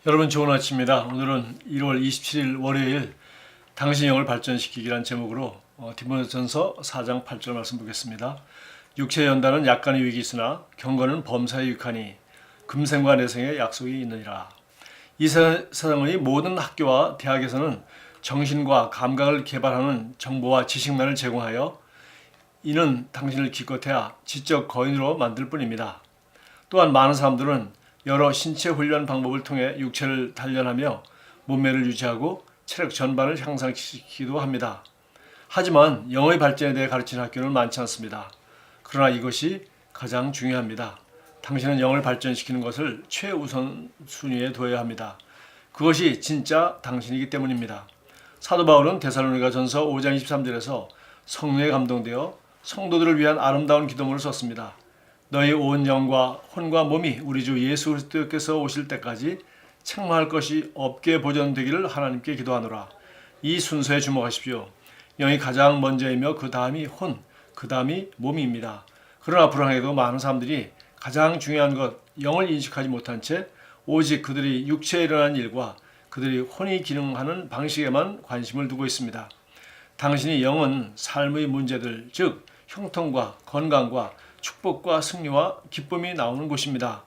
여러분 좋은 아침입니다. 오늘은 1월 27일 월요일 당신의 영을 발전시키기란 제목으로 디모데전서 4장 8절 말씀 보겠습니다. 육체의 연단은 약간의 위기 있으나 경건은 범사에 유익하니 금생과 내생의 약속이 있느니라. 이 세상의 모든 학교와 대학에서는 정신과 감각을 개발하는 정보와 지식만을 제공하여 이는 당신을 기껏해야 지적 거인으로 만들 뿐입니다. 또한 많은 사람들은 여러 신체 훈련 방법을 통해 육체를 단련하며 몸매를 유지하고 체력 전반을 향상시키기도 합니다. 하지만 영의 발전에 대해 가르치는 학교는 많지 않습니다. 그러나 이것이 가장 중요합니다. 당신은 영을 발전시키는 것을 최우선 순위에 둬야 합니다. 그것이 진짜 당신이기 때문입니다. 사도 바울은 데살로니가전서 5장 23절에서 성령에 감동되어 성도들을 위한 아름다운 기도문을 썼습니다. 너희 온 영과 혼과 몸이 우리 주 예수 그리스도께서 오실 때까지 책망할 것이 없게 보존되기를 하나님께 기도하노라. 이 순서에 주목하십시오. 영이 가장 먼저이며 그 다음이 혼, 그 다음이 몸입니다. 그러나 불행하게도 많은 사람들이 가장 중요한 것, 영을 인식하지 못한 채 오직 그들이 육체에 일어난 일과 그들이 혼이 기능하는 방식에만 관심을 두고 있습니다. 당신의 영은 삶의 문제들, 즉 형통과 건강과 축복과 승리와 기쁨이 나오는 곳입니다.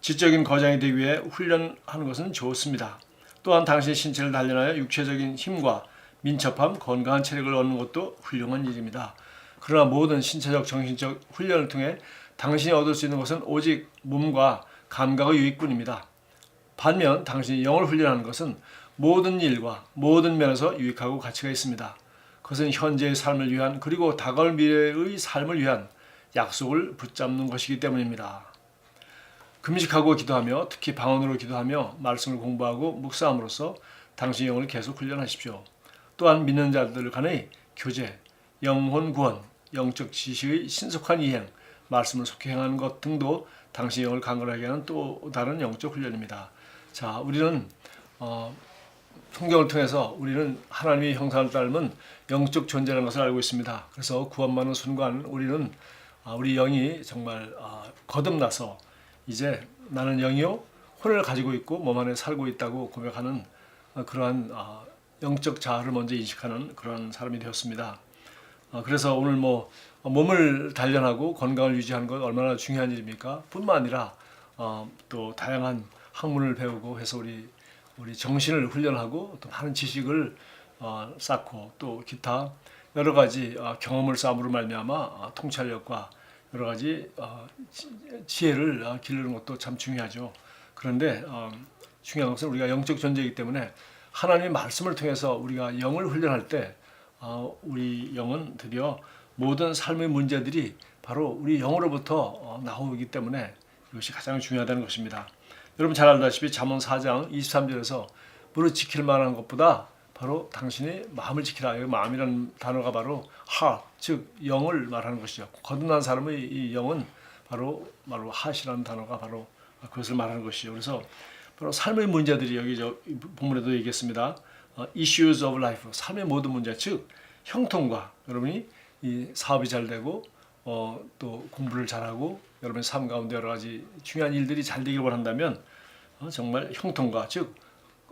지적인 거장이 되기 위해 훈련하는 것은 좋습니다. 또한 당신의 신체를 단련하여 육체적인 힘과 민첩함, 건강한 체력을 얻는 것도 훌륭한 일입니다. 그러나 모든 신체적, 정신적 훈련을 통해 당신이 얻을 수 있는 것은 오직 몸과 감각의 유익뿐입니다. 반면 당신이 영을 훈련하는 것은 모든 일과 모든 면에서 유익하고 가치가 있습니다. 그것은 현재의 삶을 위한 그리고 다가올 미래의 삶을 위한 약속을 붙잡는 것이기 때문입니다. 금식하고 기도하며 특히 방언으로 기도하며 말씀을 공부하고 묵상함으로써 당신의 영을 계속 훈련하십시오. 또한 믿는 자들 간의 교제, 영혼 구원, 영적 지식의 신속한 이행, 말씀을 속히 행하는 것 등도 당신의 영을 강건하게 하는 또 다른 영적 훈련입니다. 자, 우리는 성경을 통해서 우리는 하나님의 형상을 닮은 영적 존재라는 것을 알고 있습니다. 그래서 구원받는 순간 우리는 우리 영이 정말 거듭나서 이제 나는 영이요 혼을 가지고 있고 몸 안에 살고 있다고 고백하는 그러한 영적 자아를 먼저 인식하는 그런 사람이 되었습니다. 그래서 오늘 몸을 단련하고 건강을 유지하는 것 얼마나 중요한 일입니까? 뿐만 아니라 또 다양한 학문을 배우고 해서 우리 정신을 훈련하고 또 많은 지식을 쌓고 또 기타 여러 가지 경험을 쌓음으로 말미암아 통찰력과 여러 가지 지혜를 기르는 것도 참 중요하죠. 그런데 중요한 것은 우리가 영적 존재이기 때문에 하나님의 말씀을 통해서 우리가 영을 훈련할 때 우리 영은 드디어 모든 삶의 문제들이 바로 우리 영으로부터 나오기 때문에 이것이 가장 중요하다는 것입니다. 여러분 잘 알다시피 잠언 4장 23절에서 무릇 지킬 만한 것보다 바로 당신의 마음을 지키라. 여기 마음이라는 단어가 바로 heart, 즉 영을 말하는 것이죠. 거듭난 사람의 이 영은 바로 heart이라는 단어가 바로 그것을 말하는 것이죠. 그래서 바로 삶의 문제들이 여기 본문에도 얘기했습니다. issues of life, 삶의 모든 문제, 즉 형통과 여러분이 이 사업이 잘 되고 또 공부를 잘하고 여러분의 삶 가운데 여러 가지 중요한 일들이 잘 되기를 원한다면 정말 형통과 즉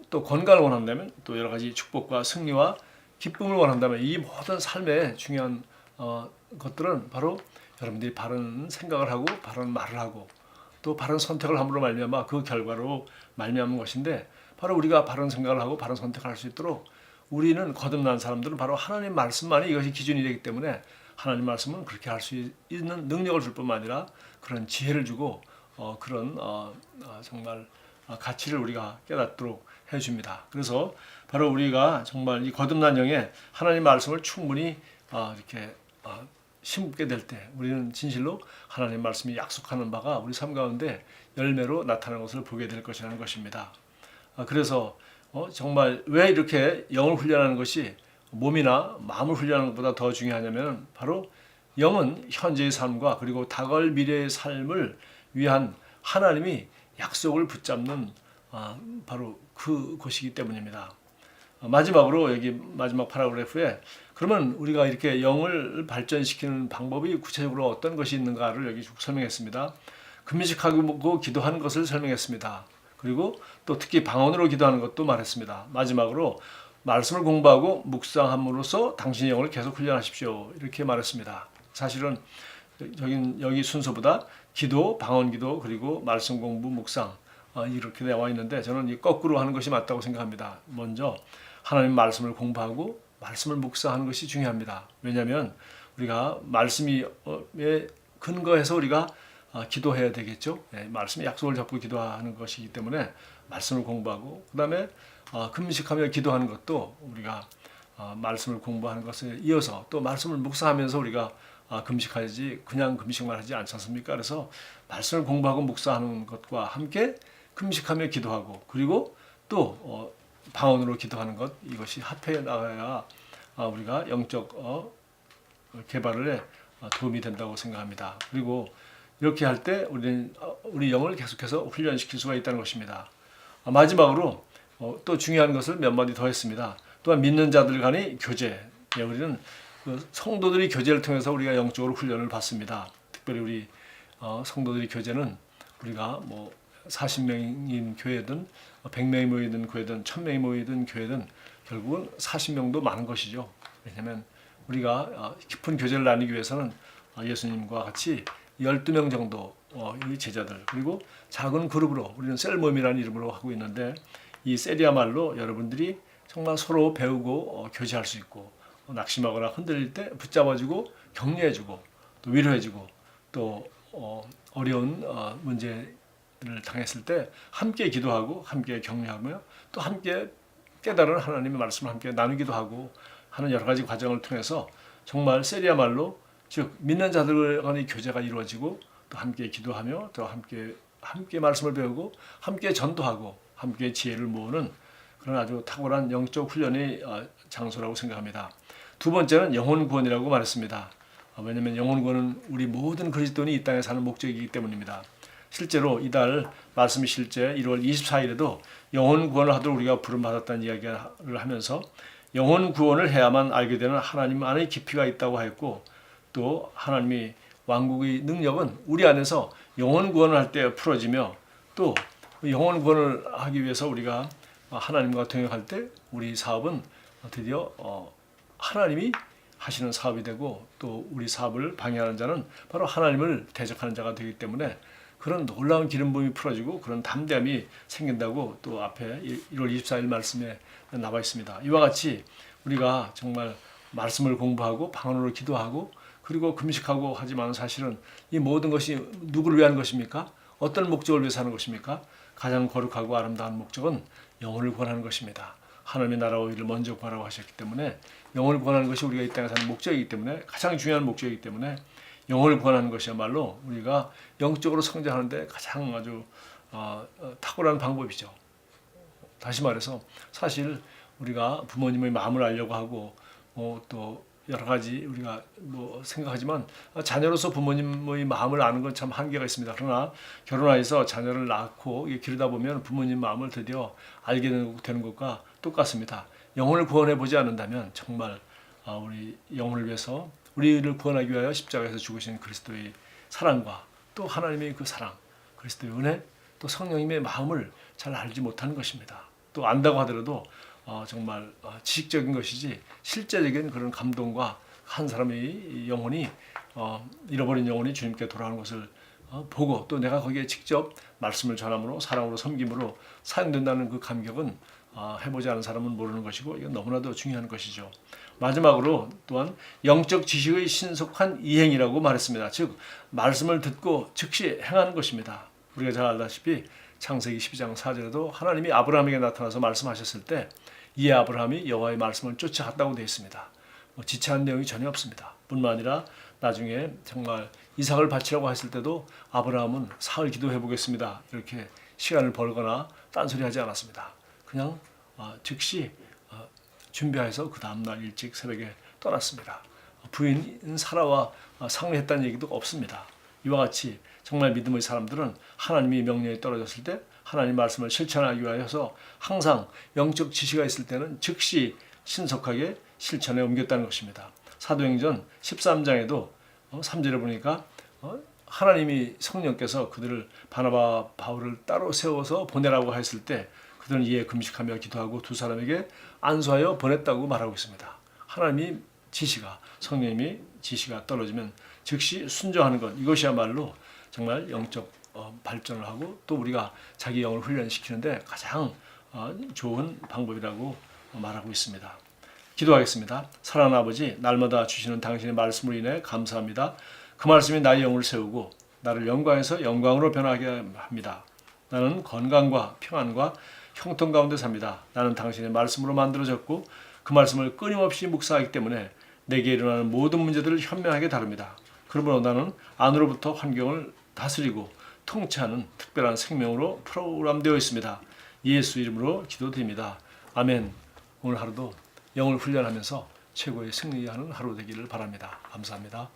또 건강을 원한다면 또 여러 가지 축복과 승리와 기쁨을 원한다면 이 모든 삶의 중요한 것들은 바로 여러분들이 바른 생각을 하고 바른 말을 하고 또 바른 선택을 함으로 말미암아 그 결과로 말미암은 것인데 바로 우리가 바른 생각을 하고 바른 선택을 할 수 있도록 우리는 거듭난 사람들은 바로 하나님 말씀만이 이것이 기준이 되기 때문에 하나님 말씀은 그렇게 할 수 있는 능력을 줄 뿐만 아니라 그런 지혜를 주고 그런 정말 가치를 우리가 깨닫도록 해줍니다. 그래서 바로 우리가 정말 이 거듭난 영에 하나님 말씀을 충분히 이렇게 심게 될 때 우리는 진실로 하나님 말씀이 약속하는 바가 우리 삶 가운데 열매로 나타나는 것을 보게 될 것이라는 것입니다. 그래서 정말 왜 이렇게 영을 훈련하는 것이 몸이나 마음을 훈련하는 것보다 더 중요하냐면 바로 영은 현재의 삶과 그리고 다가올 미래의 삶을 위한 하나님이 약속을 붙잡는 바로 그것이기 때문입니다. 마지막으로 여기 마지막 파라그래프에 그러면 우리가 이렇게 영을 발전시키는 방법이 구체적으로 어떤 것이 있는가를 여기 쭉 설명했습니다. 금식하고 기도하는 것을 설명했습니다. 그리고 또 특히 방언으로 기도하는 것도 말했습니다. 마지막으로 말씀을 공부하고 묵상함으로써 당신의 영을 계속 훈련하십시오. 이렇게 말했습니다. 사실은 여기 순서보다 기도, 방언 기도, 그리고 말씀 공부, 묵상 이렇게 나와 있는데 저는 이 거꾸로 하는 것이 맞다고 생각합니다. 먼저 하나님 말씀을 공부하고 말씀을 묵상하는 것이 중요합니다. 왜냐하면 우리가 말씀이 근거해서 우리가 기도해야 되겠죠. 말씀의 약속을 잡고 기도하는 것이기 때문에 말씀을 공부하고 그 다음에 금식하며 기도하는 것도 우리가 말씀을 공부하는 것에 이어서 또 말씀을 묵상하면서 우리가 금식하지 그냥 금식만 하지 않지 않습니까? 그래서 말씀을 공부하고 묵상하는 것과 함께 금식하며 기도하고 그리고 또 방언으로 기도하는 것 이것이 합해 나가야 우리가 영적 개발에 도움이 된다고 생각합니다. 그리고 이렇게 할 때 우리는 우리 영을 계속해서 훈련시킬 수가 있다는 것입니다. 마지막으로 또 중요한 것을 몇 마디 더 했습니다. 또한 믿는 자들 간의 교제. 우리는 성도들이 교제를 통해서 우리가 영적으로 훈련을 받습니다. 특별히 우리 성도들이 교제는 우리가 뭐 40명인 교회든 100명이 모이든 교회든 1000명이 모이든 교회든 결국은 40명도 많은 것이죠. 왜냐하면 우리가 깊은 교제를 나누기 위해서는 예수님과 같이 12명 정도 이 제자들 그리고 작은 그룹으로 우리는 셀몸이라는 이름으로 하고 있는데 이 셀이야말로 여러분들이 정말 서로 배우고 교제할 수 있고 낙심하거나 흔들릴 때 붙잡아주고 격려해주고 또 위로해주고 또 어려운 문제를 당했을 때 함께 기도하고 함께 격려하며 또 함께 깨달은 하나님의 말씀을 함께 나누기도 하고 하는 여러 가지 과정을 통해서 정말 셀이야말로 즉 믿는 자들 간의 교제가 이루어지고 또 함께 기도하며 또 함께 말씀을 배우고 함께 전도하고 함께 지혜를 모으는 그런 아주 탁월한 영적 훈련의 장소라고 생각합니다. 두 번째는 영혼 구원이라고 말했습니다. 왜냐하면 영혼 구원은 우리 모든 그리스도인이 이 땅에 사는 목적이기 때문입니다. 실제로 이달 말씀이 실제 1월 24일에도 영혼 구원을 하도록 우리가 부름받았다는 이야기를 하면서 영혼 구원을 해야만 알게 되는 하나님 안의 깊이가 있다고 하였고 또 하나님의 왕국의 능력은 우리 안에서 영혼 구원을 할 때 풀어지며 또 영혼 구원을 하기 위해서 우리가 하나님과 동행할 때 우리 사업은 드디어 하나님이 하시는 사업이 되고 또 우리 사업을 방해하는 자는 바로 하나님을 대적하는 자가 되기 때문에 그런 놀라운 기름 부음이 풀어지고 그런 담대함이 생긴다고 또 앞에 1월 24일 말씀에 나와 있습니다. 이와 같이 우리가 정말 말씀을 공부하고 방언으로 기도하고 그리고 금식하고 하지만 사실은 이 모든 것이 누구를 위한 것입니까? 어떤 목적을 위해서 하는 것입니까? 가장 거룩하고 아름다운 목적은 영혼을 구원하는 것입니다. 하나님의 나라와 의를 먼저 구하라고 하셨기 때문에 영혼을 구원하는 것이 우리가 이 땅에 사는 목적이기 때문에 가장 중요한 목적이기 때문에 영혼을 구원하는 것이야말로 우리가 영적으로 성장하는 데 가장 아주 탁월한 방법이죠. 다시 말해서 사실 우리가 부모님의 마음을 알려고 하고 또 여러 가지 우리가 생각하지만 자녀로서 부모님의 마음을 아는 건 참 한계가 있습니다. 그러나 결혼하여서 자녀를 낳고 기르다 보면 부모님 마음을 드디어 알게 되는 것과 똑같습니다. 영혼을 구원해 보지 않는다면 정말 우리 영혼을 위해서 우리를 구원하기 위하여 십자가에서 죽으신 그리스도의 사랑과 또 하나님의 그 사랑, 그리스도의 은혜, 또 성령님의 마음을 잘 알지 못하는 것입니다. 또 안다고 하더라도 정말 지식적인 것이지 실제적인 그런 감동과 한 사람의 영혼이 잃어버린 영혼이 주님께 돌아오는 것을 보고 또 내가 거기에 직접 말씀을 전함으로 사랑으로 섬김으로 사용된다는 그 감격은 해보지 않은 사람은 모르는 것이고 이건 너무나도 중요한 것이죠. 마지막으로 또한 영적 지식의 신속한 이행이라고 말했습니다. 즉 말씀을 듣고 즉시 행하는 것입니다. 우리가 잘 알다시피 창세기 12장 4절에도 하나님이 아브라함에게 나타나서 말씀하셨을 때 이에 아브라함이 여호와의 말씀을 쫓아갔다고 되어 있습니다. 지체한 내용이 전혀 없습니다. 뿐만 아니라 나중에 정말 이삭을 바치라고 했을 때도 아브라함은 사흘 기도해 보겠습니다. 이렇게 시간을 벌거나 딴소리 하지 않았습니다. 그냥 즉시 준비해서 그 다음날 일찍 새벽에 떠났습니다. 부인 사라와 상의했다는 얘기도 없습니다. 이와 같이 정말 믿음의 사람들은 하나님의 명령이 떨어졌을 때 하나님 말씀을 실천하기 위하여서 항상 영적 지시가 있을 때는 즉시 신속하게 실천에 옮겼다는 것입니다. 사도행전 13장에도 3절에 보니까 하나님이 성령께서 그들을 바나바 바울을 따로 세워서 보내라고 했을 때 그들은 이에 금식하며 기도하고 두 사람에게 안수하여 보냈다고 말하고 있습니다. 하나님이 지시가 성령님이 지시가 떨어지면 즉시 순종하는 것, 이것이야말로 정말 영적 발전을 하고 또 우리가 자기 영을 훈련시키는데 가장 좋은 방법이라고 말하고 있습니다. 기도하겠습니다. 사랑하는 아버지, 날마다 주시는 당신의 말씀으로 인해 감사합니다. 그 말씀이 나의 영을 세우고 나를 영광에서 영광으로 변하게 합니다. 나는 건강과 평안과 형통 가운데 삽니다. 나는 당신의 말씀으로 만들어졌고 그 말씀을 끊임없이 묵상하기 때문에 내게 일어나는 모든 문제들을 현명하게 다룹니다. 그러므로 나는 안으로부터 환경을 다스리고 통치하는 특별한 생명으로 프로그램되어 있습니다. 예수 이름으로 기도드립니다. 아멘. 오늘 하루도 영을 훈련하면서 최고의 승리하는 하루 되기를 바랍니다. 감사합니다.